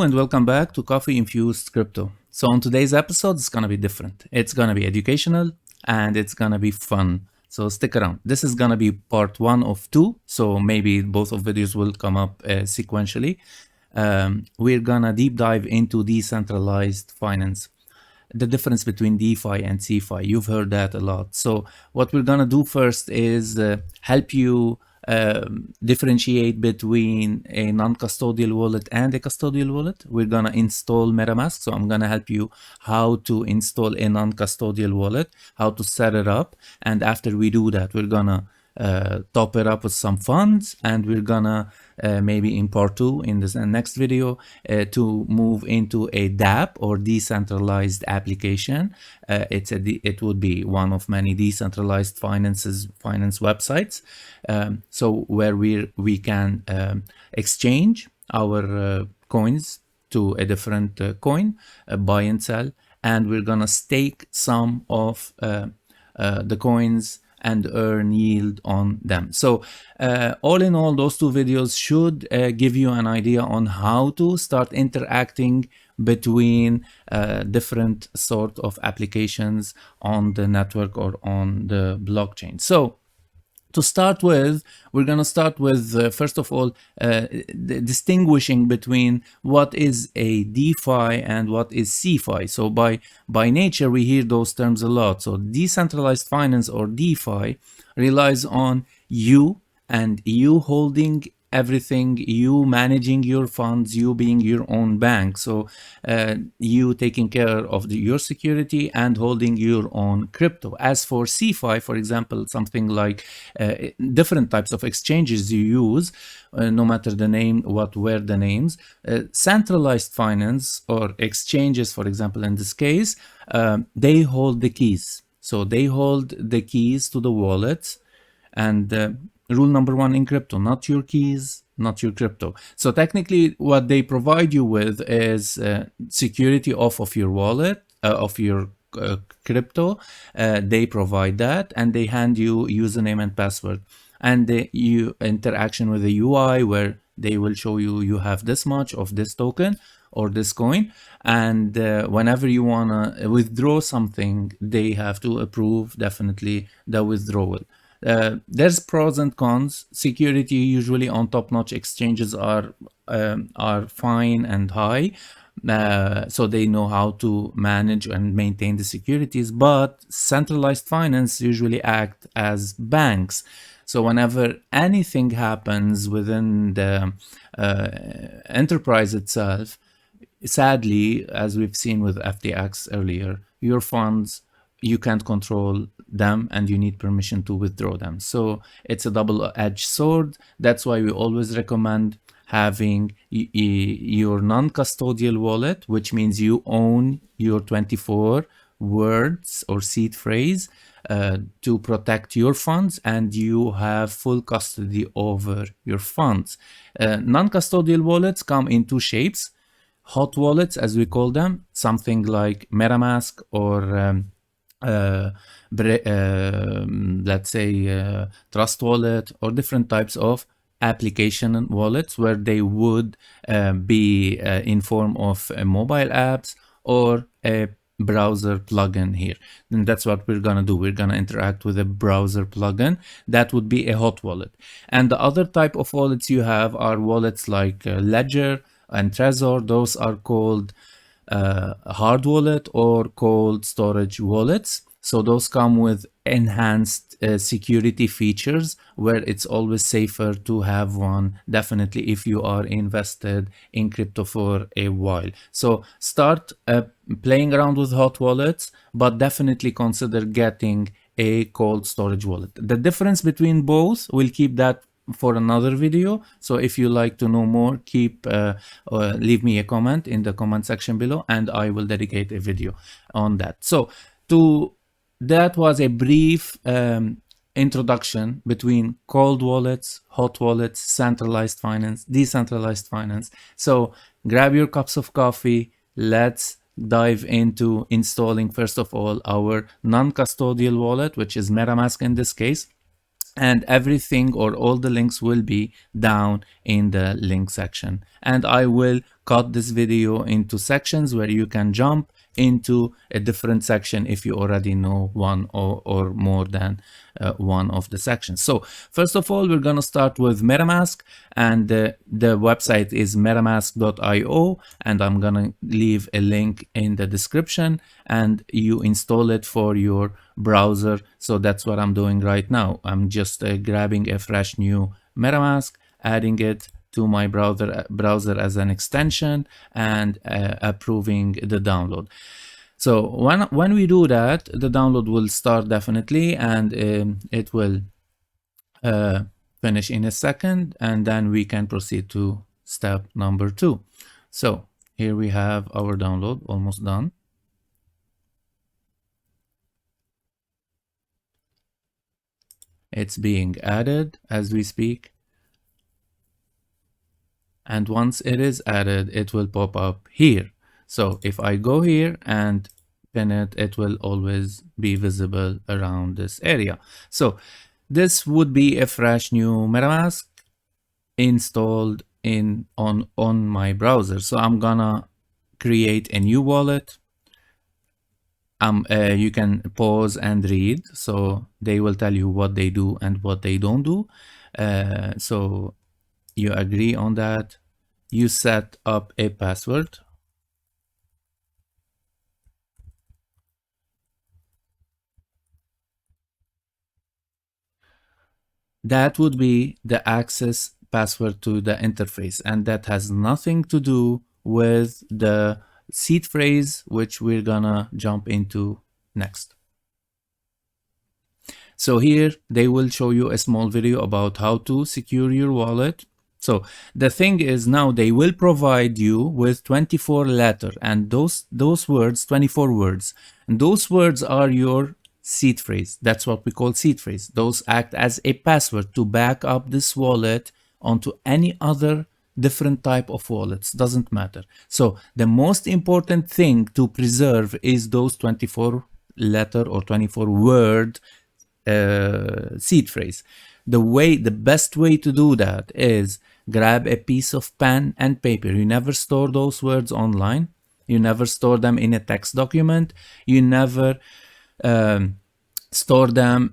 and welcome back to Coffee Infused Crypto. So on today's episode, it's going to be different. It's going to be educational and it's going to be fun. So stick around. This is going to be part 1 of 2. So maybe both of videos will come up sequentially. We're going to deep dive into decentralized finance. The difference between DeFi and CeFi. You've heard that a lot. So what we're going to do first is help you differentiate between a non-custodial wallet and a custodial wallet. We're going to install Metamask. So I'm going to help you how to install a non-custodial wallet, how to set it up. And after we do that, we're going to top it up with some funds, and we're gonna maybe in part 2 in this next video to move into a DApp or decentralized application. It would be one of many decentralized finance websites, so where we can exchange our coins to a different coin, buy and sell, and we're gonna stake some of the coins and earn yield on them. So all in all, those 2 videos should give you an idea on how to start interacting between different sort of applications on the network or on the blockchain. So to start with, we're going to start with, first of all, distinguishing between what is a DeFi and what is CeFi. So by nature, we hear those terms a lot. So decentralized finance or DeFi relies on you holding everything, you managing your funds, you being your own bank. So you taking care of your security and holding your own crypto. As for CeFi, for example, something like different types of exchanges you use, no matter the name, what were the names, centralized finance or exchanges, for example, in this case, they hold the keys. So they hold the keys to the wallets, and rule number 1 in crypto, not your keys, not your crypto. So technically what they provide you with is security of your wallet, of your crypto. They provide that, and they hand you username and password, and you interaction with the UI where they will show you have this much of this token or this coin, and whenever you want to withdraw something, they have to approve definitely the withdrawal. There's pros and cons. Security usually on top-notch exchanges are fine and high, so they know how to manage and maintain the securities. But centralized finance usually act as banks. So whenever anything happens within the enterprise itself, sadly, as we've seen with FTX earlier, your funds, you can't control them and you need permission to withdraw them. So it's a double-edged sword. That's why we always recommend having your non-custodial wallet, which means you own your 24 words or seed phrase to protect your funds, and you have full custody over your funds. Non-custodial wallets come in 2 shapes. Hot wallets, as we call them, something like Metamask or let's say Trust Wallet, or different types of application wallets where they would be in form of mobile apps or a browser plugin here. And that's what we're gonna do. We're gonna interact with a browser plugin. That would be a hot wallet. And the other type of wallets you have are wallets like Ledger and Trezor. Those are called hard wallet or cold storage wallets. So those come with enhanced security features where it's always safer to have one, definitely if you are invested in crypto for a while. So start playing around with hot wallets, but definitely consider getting a cold storage wallet. The difference between both, we'll keep that for another video. So if you like to know more, leave me a comment in the comment section below, and I will dedicate a video on that. So that was a brief introduction between cold wallets, hot wallets, centralized finance, decentralized finance. So grab your cups of coffee. Let's dive into installing, first of all, our non-custodial wallet, which is Metamask in this case. and everything or all the links will be down in the link section. And I will cut this video into sections where you can jump into a different section if you already know one or more than one of the sections. So first of all, we're going to start with Metamask, and the website is metamask.io, and I'm going to leave a link in the description, and you install it for your browser. So that's what I'm doing right now. I'm just grabbing a fresh new Metamask, adding it to my browser as an extension, and approving the download. So when we do that, the download will start definitely, and it will finish in a second, and then we can proceed to step number 2. So here we have our download almost done. It's being added as we speak. And once it is added, it will pop up here. So if I go here and pin it, it will always be visible around this area. So this would be a fresh new MetaMask installed on my browser. So I'm gonna create a new wallet. You can pause and read, so they will tell you what they do and what they don't do. So you agree on that. You set up a password. That would be the access password to the interface, and that has nothing to do with the seed phrase, which we're gonna jump into next. So here they will show you a small video about how to secure your wallet. So the thing is, now they will provide you with 24 letters, and those words, 24 words, and those words are your seed phrase. That's what we call seed phrase. Those act as a password to back up this wallet onto any other different type of wallets. Doesn't matter. So the most important thing to preserve is those 24 letter or 24 word seed phrase. The best way to do that is grab a piece of pen and paper. You never store those words online. You never store them in a text document. You never store them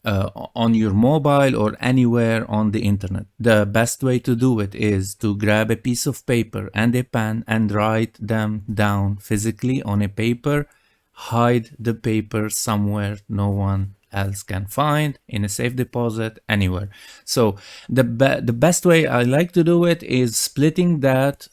on your mobile or anywhere on the internet. The best way to do it is to grab a piece of paper and a pen and write them down physically on a paper. Hide the paper somewhere no one else can find, in a safe deposit, anywhere. So the best way I like to do it is splitting that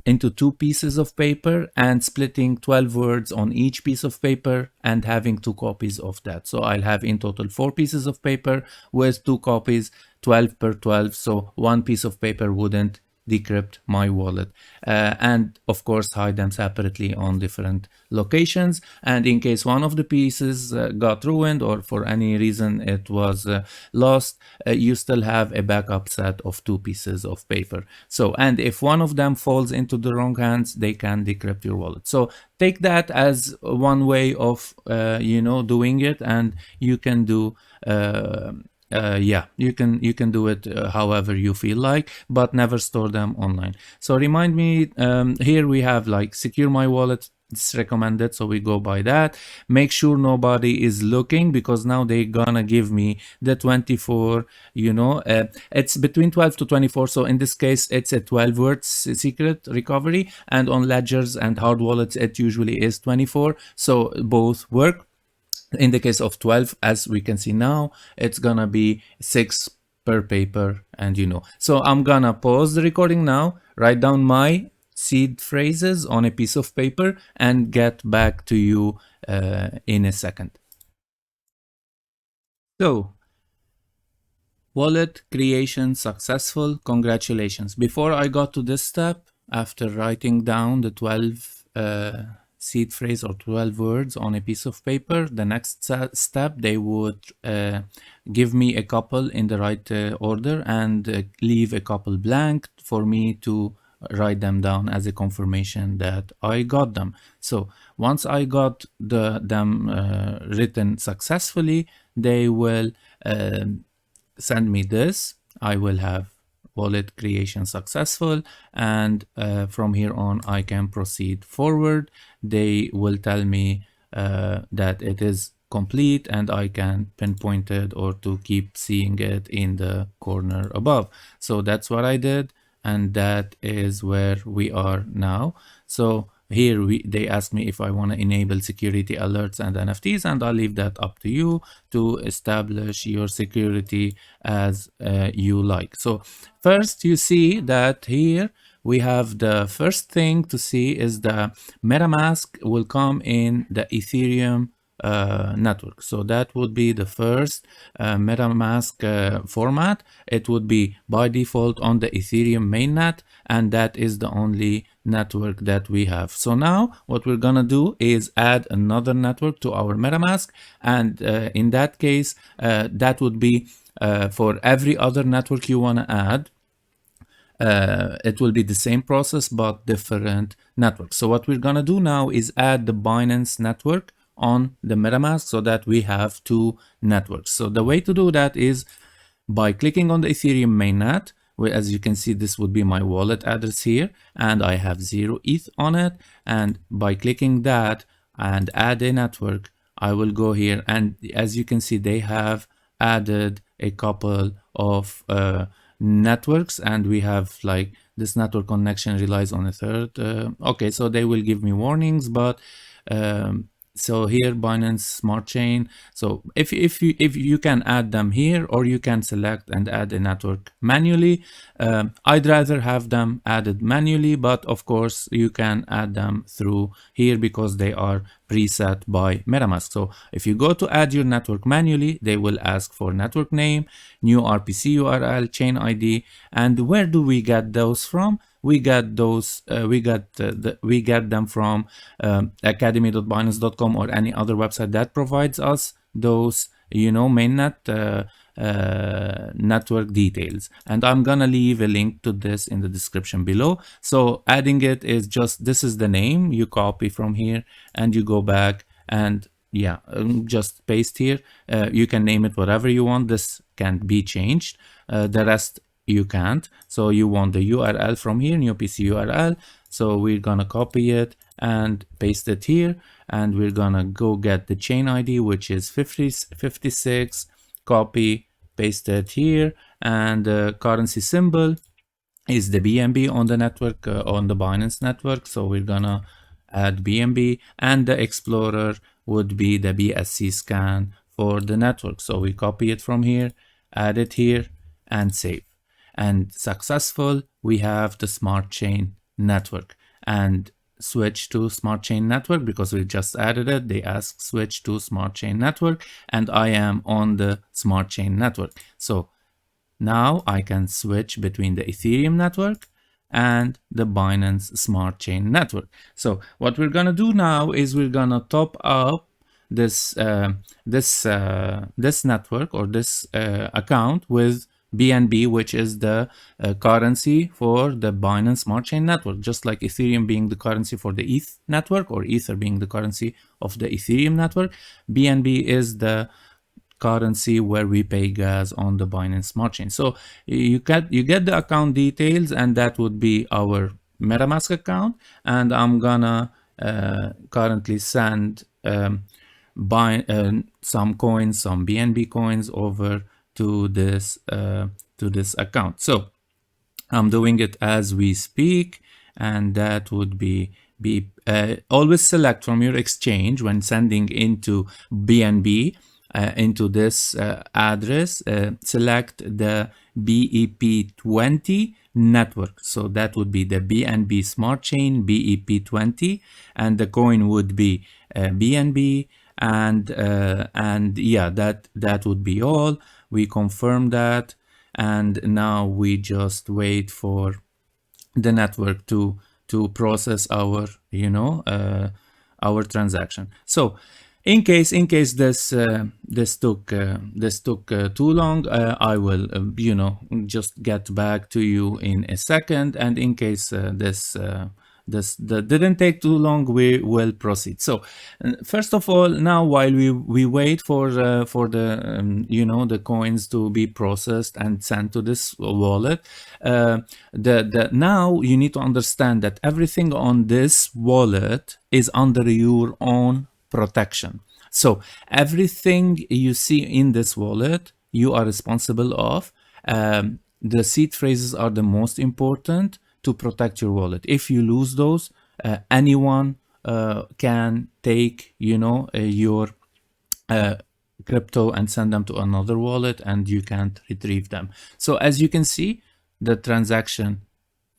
into 2 pieces of paper and splitting 12 words on each piece of paper and having 2 copies of that. So I'll have in total 4 pieces of paper with 2 copies, 12 per 12. So 1 piece of paper wouldn't decrypt my wallet, and of course hide them separately on different locations. And in case one of the pieces got ruined or for any reason it was lost, you still have a backup set of 2 pieces of paper. So, and if one of them falls into the wrong hands, they can decrypt your wallet. So take that as one way of doing it, and you can do you can do it however you feel like, but never store them online. So remind me, here we have like secure my wallet. It's recommended, so we go by that. Make sure nobody is looking, because now they're gonna give me the 24, it's between 12 to 24. So in this case, it's a 12 words secret recovery, and on ledgers and hard wallets, it usually is 24. So both work. In the case of 12, as we can see now, it's gonna be 6 per paper, and So I'm gonna pause the recording now, write down my seed phrases on a piece of paper, and get back to you in a second. So, wallet creation successful. Congratulations. Before I got to this step, after writing down the 12 seed phrase or 12 words on a piece of paper, the next step, they would give me a couple in the right order and leave a couple blank for me to write them down as a confirmation that I got them. So once I got them written successfully, they will send me this, I will have wallet creation successful, and from here on I can proceed forward. They will tell me that it is complete, and I can pinpoint it or to keep seeing it in the corner above. So that's what I did, and that is where we are now. So here they ask me if I want to enable security alerts and NFTs, and I'll leave that up to you to establish your security as you like. So first, you see that here we have the first thing to see is the MetaMask will come in the Ethereum network. So that would be the first MetaMask format. It would be by default on the Ethereum mainnet, and that is the only network that we have. So now what we're gonna do is add another network to our MetaMask, and in that case that would be for every other network you want to add. It will be the same process but different networks. So what we're gonna do now is add the Binance network on the MetaMask so that we have two networks. So the way to do that is by clicking on the Ethereum mainnet, where as you can see this would be my wallet address here, and I have 0 ETH on it, and by clicking that and add a network, I will go here, and as you can see they have added a couple of networks, and we have like this network connection relies on a third. Okay, so they will give me warnings, but so here Binance Smart Chain. So if you can add them here, or you can select and add a network manually. I'd rather have them added manually, but of course you can add them through here because they are preset by MetaMask. So if you go to add your network manually, they will ask for network name, new RPC URL, chain ID, and where do we get those from? We get those we get them from academy.binance.com or any other website that provides us those mainnet network details, and I'm gonna leave a link to this in the description below. So adding it is just, this is the name, you copy from here and you go back and just paste here. You can name it whatever you want, this can be changed, the rest you can't. So you want the URL from here, new PC URL, so we're gonna copy it and paste it here, and we're gonna go get the chain ID, which is 56, copy, paste it here, and the currency symbol is the BNB on the network, on the Binance network, so we're gonna add BNB, and the explorer would be the BSC scan for the network. So we copy it from here, add it here, and save. And successful, we have the Smart Chain network, and switch to Smart Chain network because we just added it. They ask switch to Smart Chain network, and I am on the Smart Chain network. So now I can switch between the Ethereum network and the Binance Smart Chain network. So what we're gonna do now is we're gonna top up this this network or this account with BNB, which is the currency for the Binance Smart Chain network, just like Ethereum being the currency for the ETH network, or Ether being the currency of the Ethereum network. BNB is the currency where we pay gas on the Binance Smart Chain. So you get the account details, and that would be our MetaMask account, and I'm gonna currently send some coins, some BNB coins over to this account. So I'm doing it as we speak, and that would be always select from your exchange when sending into BNB into this address, select the BEP20 network. So that would be the BNB Smart Chain BEP20, and the coin would be BNB, and yeah, that would be all. We confirm that, and now we just wait for the network to process our our transaction. So in case this took too long, I will just get back to you in a second, and in case this this that didn't take too long. We will proceed. So first of all, now while we wait for the the coins to be processed and sent to this wallet, now you need to understand that everything on this wallet is under your own protection. So everything you see in this wallet, you are responsible of. The seed phrases are the most important to protect your wallet. If you lose those, anyone can take your crypto and send them to another wallet, and you can't retrieve them. So as you can see, the transaction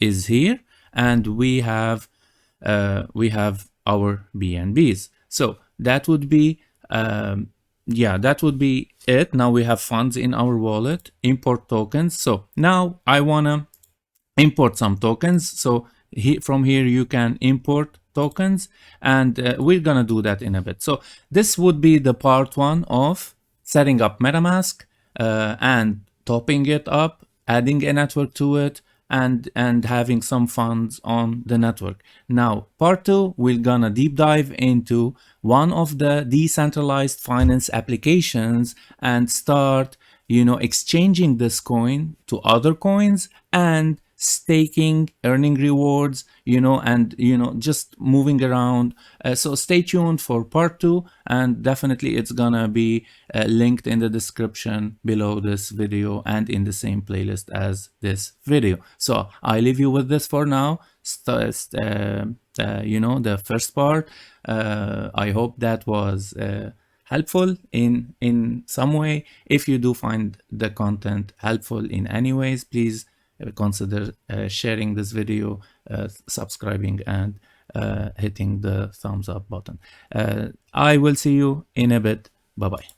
is here, and we have our BNBs. So that would be that would be it. Now we have funds in our wallet. Import tokens. So now I wanna import some tokens. So from here you can import tokens, and we're gonna do that in a bit. So this would be the part one of setting up MetaMask and topping it up, adding a network to it, and having some funds on the network. Now part two, we're gonna deep dive into one of the decentralized finance applications and start exchanging this coin to other coins and staking, earning rewards, and just moving around. So stay tuned for part two, and definitely it's gonna be linked in the description below this video and in the same playlist as this video. So I leave you with this for now. The first part. I hope that was helpful in some way. If you do find the content helpful in any ways, please consider sharing this video, subscribing, and hitting the thumbs up button. I will see you in a bit. Bye bye.